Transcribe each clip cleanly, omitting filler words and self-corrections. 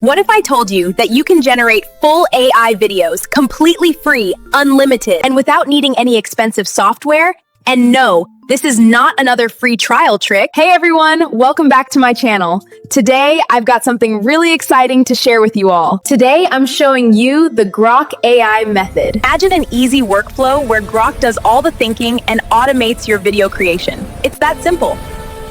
What if I told you that you can generate full AI videos completely free, unlimited, and without needing any expensive software? And no, this is not another free trial trick. Hey everyone, welcome back to my channel. Today, I've got something really exciting to share with you all. Today, I'm showing you the Grok AI method. Imagine an easy workflow where Grok does all the thinking and automates your video creation. It's that simple.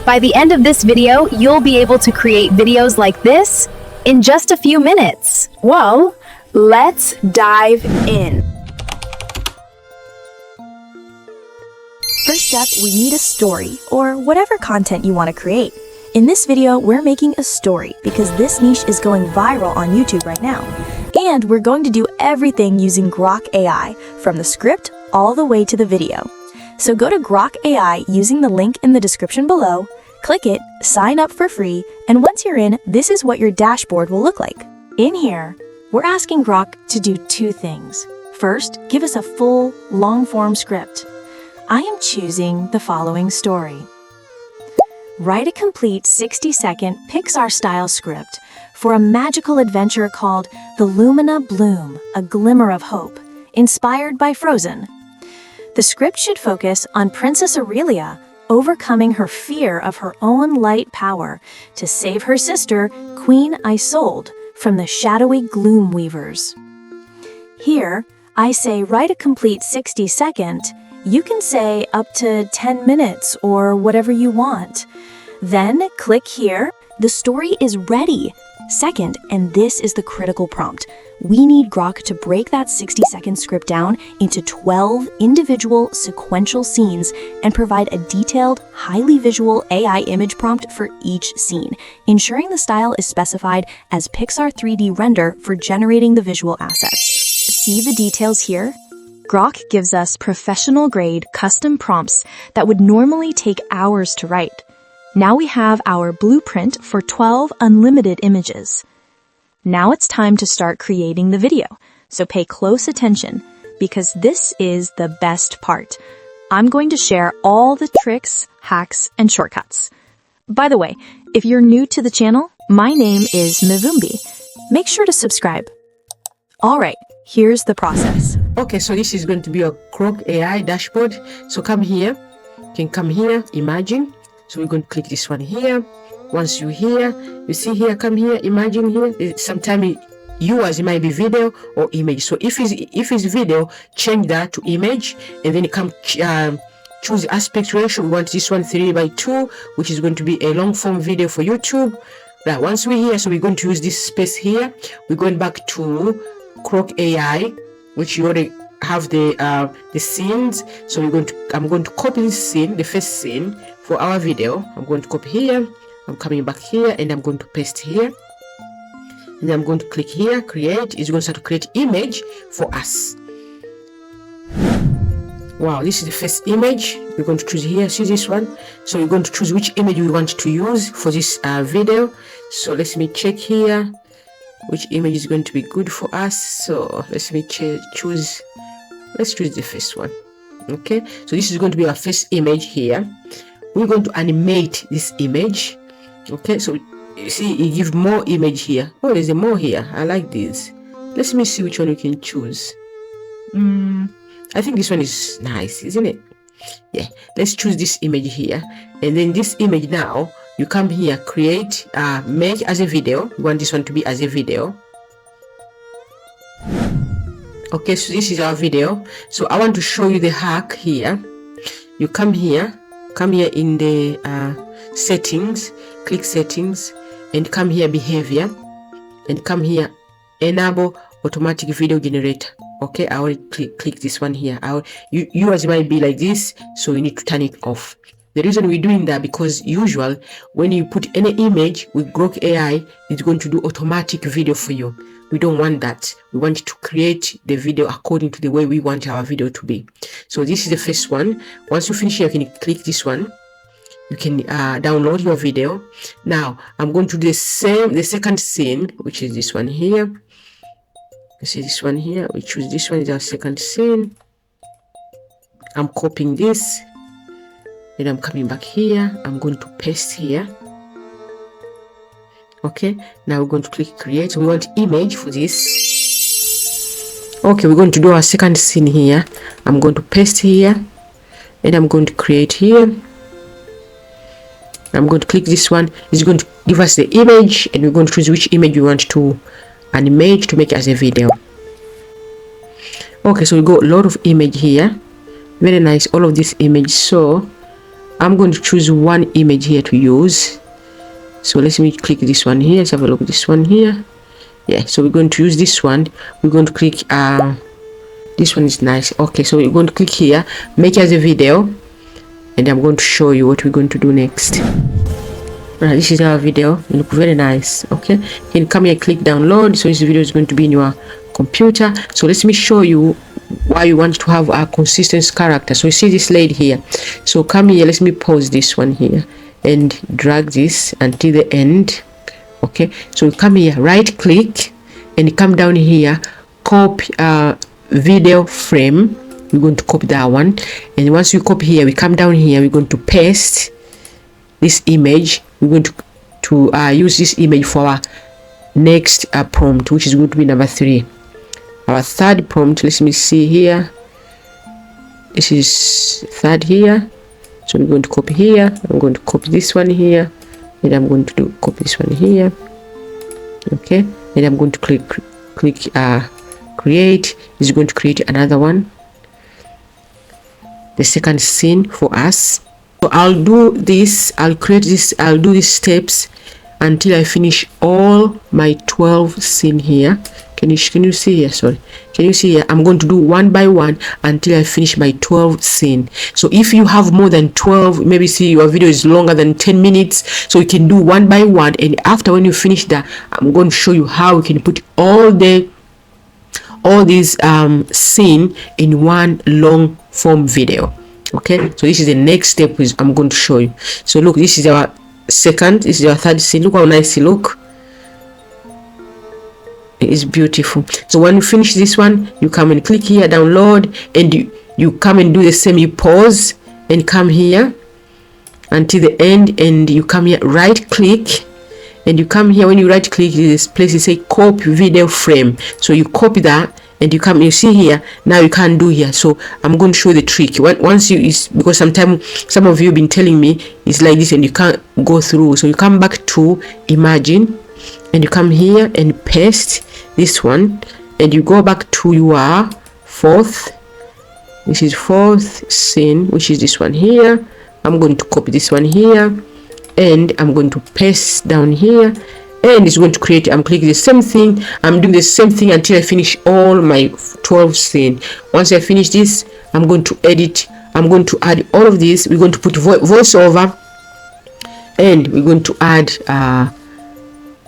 By the end of this video, you'll be able to create videos like this in just a few minutes. Well, let's dive in. First up, we need a story, or whatever content you want to create. In this video, we're making a story because this niche is going viral on YouTube right now. And we're going to do everything using Grok AI, from the script all the way to the video. So go to Grok AI using the link in the description below, click it, sign up for free, and once you're in, this is what your dashboard will look like. In here, we're asking Grok to do two things. First, give us a full, long-form script. I am choosing the following story. Write a complete 60-second Pixar-style script for a magical adventure called The Lumina Bloom, A Glimmer of Hope, inspired by Frozen. The script should focus on Princess Aurelia overcoming her fear of her own light power to save her sister, Queen Isolde, from the shadowy Gloom Weavers. Here, I say write a complete 60-second. You can say up to 10 minutes or whatever you want. Then click here. The story is ready. Second, and this is the critical prompt, we need Grok to break that 60-second script down into 12 individual sequential scenes and provide a detailed, highly visual AI image prompt for each scene, ensuring the style is specified as Pixar 3D render for generating the visual assets. See the details here? Grok gives us professional-grade custom prompts that would normally take hours to write. Now we have our blueprint for 12 unlimited images. Now it's time to start creating the video, so pay close attention because this is the best part. I'm going to share all the tricks, hacks, and shortcuts. By the way, if you're new to the channel, my name is Mivumbi. Make sure to subscribe. All right, here's the process. Okay, so this is going to be a Grok AI dashboard. So come here, you can come here, imagine. So we're going to click this one here. Once you're here, you see here, come here, imagine here. Sometimes yours might be video or image. So if it's video, change that to image, and then you come choose aspect ratio. We want this one 3:2, which is going to be a long form video for YouTube. Right, once we're here, so we're going to use this space here. We're going back to Grok AI, which you already have the scenes. So I'm going to copy this scene, the first scene for our video. I'm going to copy here. I'm coming back here and I'm going to paste here. And I'm going to click here, create. It's going to start to create image for us. Wow, this is the first image. We're going to choose here, see this one. So we're going to choose which image we want to use for this video. So let me check here which image is going to be good for us. So let me choose. Let's choose the first one. Okay, so this is going to be our first image here. We're going to animate this image. Okay, so you see it gives more image here. Oh, there's a more here. I like this. Let me see which one we can choose. I think this one is nice, isn't it? Yeah, let's choose this image here. And then this image now, you come here, create, make as a video. We want this one to be as a video. Okay, so this is our video. So I want to show you the hack here. You come here in the settings, click settings, and come here behavior, and come here enable automatic video generator. Okay, I will click this one here. Yours might be like this, so you need to turn it off. The reason we're doing that because usual when you put any image with Grok AI, it's going to do automatic video for you. We don't want that. We want to create the video according to the way we want our video to be. So this is the first one. Once you finish here, you can click this one. You can download your video. Now I'm going to do the second scene, which is this one here. You see this one here. We choose this one is our second scene. I'm copying this. Then I'm coming back here. I'm going to paste here. Okay, now we're going to click create. We want image for this. Okay, we're going to do our second scene here. I'm going to paste here, and I'm going to create here. I'm going to click this one. It's going to give us the image, and we're going to choose which image we want to animate to make as a video. Okay, so we got a lot of image here. Very nice, all of this image. So I'm going to choose one image here to use. So let me click this one here. Let's have a look at this one here. Yeah, so we're going to use this one. We're going to click this one is nice. Okay, so we're going to click here, make it as a video, and I'm going to show you what we're going to do next. This is our video. It looks very nice. Okay, you can come here, click download. So this video is going to be in your computer. So let me show you why you want to have a consistent character. So you see this lady here. So come here, let me pause this one here and drag this until the end. Okay, so you come here, right click, and come down here, copy video frame. We're going to copy that one, and once we copy here, we come down here, we're going to paste this image. We're going to use this image for our next prompt, which is going to be number 3. Our third prompt, let me see here. This is third here. So we're going to copy here. I'm going to copy this one here, and I'm going to copy this one here. Okay, and I'm going to click create. It's going to create another one, the second scene for us. So I'll do this, I'll create this, I'll do these steps until I finish all my 12 scene here. Can you see here? Sorry, can you see here? I'm going to do one by one until I finish my 12 scene. So if you have more than 12, maybe see your video is longer than 10 minutes, so you can do one by one, and after when you finish that, I'm going to show you how you can put all these scene in one long form video. Okay, so this is the next step I'm going to show you. So look, this is our second, this is our third scene. Look how nice it look. It is beautiful. So when you finish this one, you come and click here, download, and you come and do the same. You pause and come here until the end, and you come here, right click, and you come here. When you right click, this place you say copy video frame. So you copy that, and you come, you see here, now you can't do here. So I'm going to show you the trick. Once because sometimes some of you have been telling me it's like this and you can't go through. So you come back to imagine, and you come here and paste this one, and you go back to your fourth. This is fourth scene, which is this one here. I'm going to copy this one here, and I'm going to paste down here, and it's going to create. I'm clicking the same thing. I'm doing the same thing until I finish all my 12 scene. Once I finish this, I'm going to edit. I'm going to add all of this. We're going to put voiceover, and we're going to add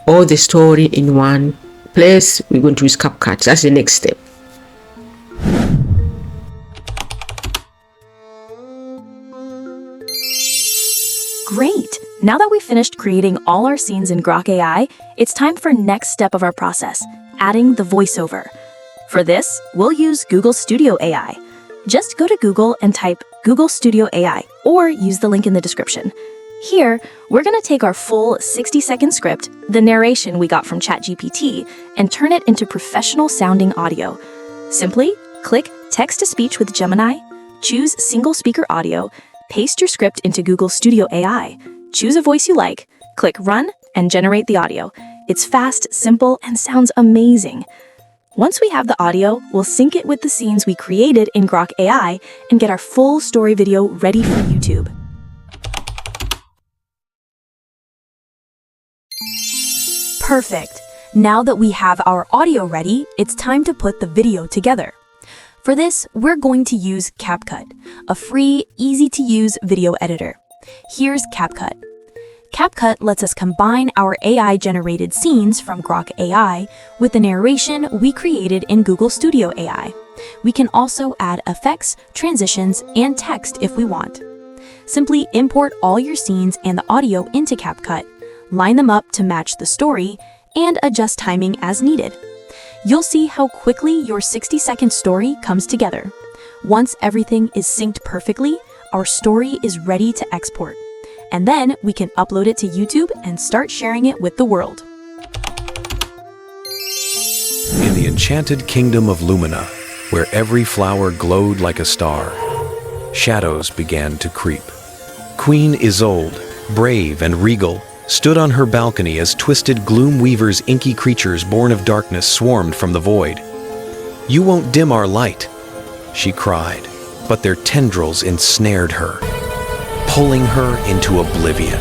all the story in one place. We're going to use CapCut. That's the next step. Great! Now that we've finished creating all our scenes in Grok AI, it's time for next step of our process, adding the voiceover. For this, we'll use Google Studio AI. Just go to Google and type Google Studio AI, or use the link in the description. Here, we're going to take our full 60-second script, the narration we got from ChatGPT, and turn it into professional-sounding audio. Simply click Text-to-Speech with Gemini, choose Single Speaker Audio, paste your script into Google Studio AI, choose a voice you like, click Run, and generate the audio. It's fast, simple, and sounds amazing. Once we have the audio, we'll sync it with the scenes we created in Grok AI and get our full story video ready for YouTube. Perfect! Now that we have our audio ready, it's time to put the video together. For this, we're going to use CapCut, a free, easy-to-use video editor. Here's CapCut. CapCut lets us combine our AI-generated scenes from Grok AI with the narration we created in Google Studio AI. We can also add effects, transitions, and text if we want. Simply import all your scenes and the audio into CapCut, line them up to match the story, and adjust timing as needed. You'll see how quickly your 60-second story comes together. Once everything is synced perfectly, our story is ready to export. And then we can upload it to YouTube and start sharing it with the world. In the enchanted kingdom of Lumina, where every flower glowed like a star, shadows began to creep. Queen Isolde, brave and regal, stood on her balcony as twisted Gloom Weaver's inky creatures born of darkness swarmed from the void. "You won't dim our light," she cried, but their tendrils ensnared her, pulling her into oblivion.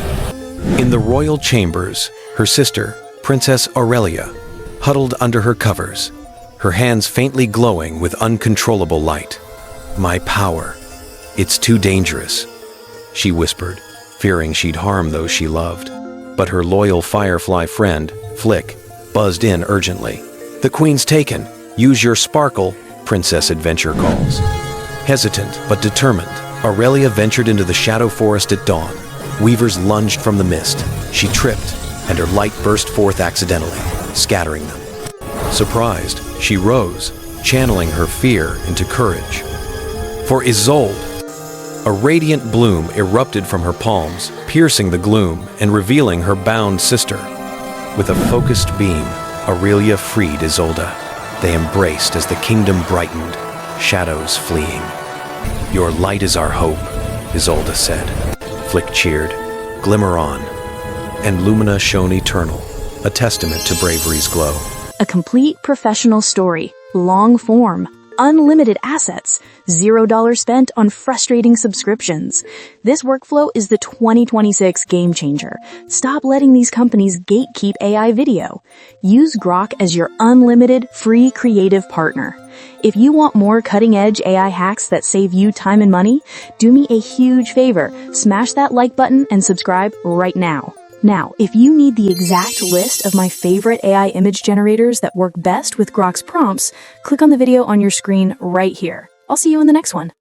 In the royal chambers, her sister, Princess Aurelia, huddled under her covers, her hands faintly glowing with uncontrollable light. "My power, it's too dangerous," she whispered, fearing she'd harm those she loved. But her loyal firefly friend, Flick, buzzed in urgently. "The queen's taken. Use your sparkle," Princess Adventure calls. Hesitant but determined, Aurelia ventured into the shadow forest at dawn. Weavers lunged from the mist. She tripped, and her light burst forth accidentally, scattering them. Surprised, she rose, channeling her fear into courage. For Isolde, a radiant bloom erupted from her palms, piercing the gloom and revealing her bound sister. With a focused beam, Aurelia freed Isolde. They embraced as the kingdom brightened, shadows fleeing. "Your light is our hope," Isolde said. Flick cheered, "Glimmer on." And Lumina shone eternal, a testament to bravery's glow. A complete professional story, long form, unlimited assets, $0 spent on frustrating subscriptions. This workflow is the 2026 game changer. Stop letting these companies gatekeep AI video. Use Grok as your unlimited, free creative partner. If you want more cutting-edge AI hacks that save you time and money, do me a huge favor. Smash that like button and subscribe right now. Now, if you need the exact list of my favorite AI image generators that work best with Grok's prompts, click on the video on your screen right here. I'll see you in the next one.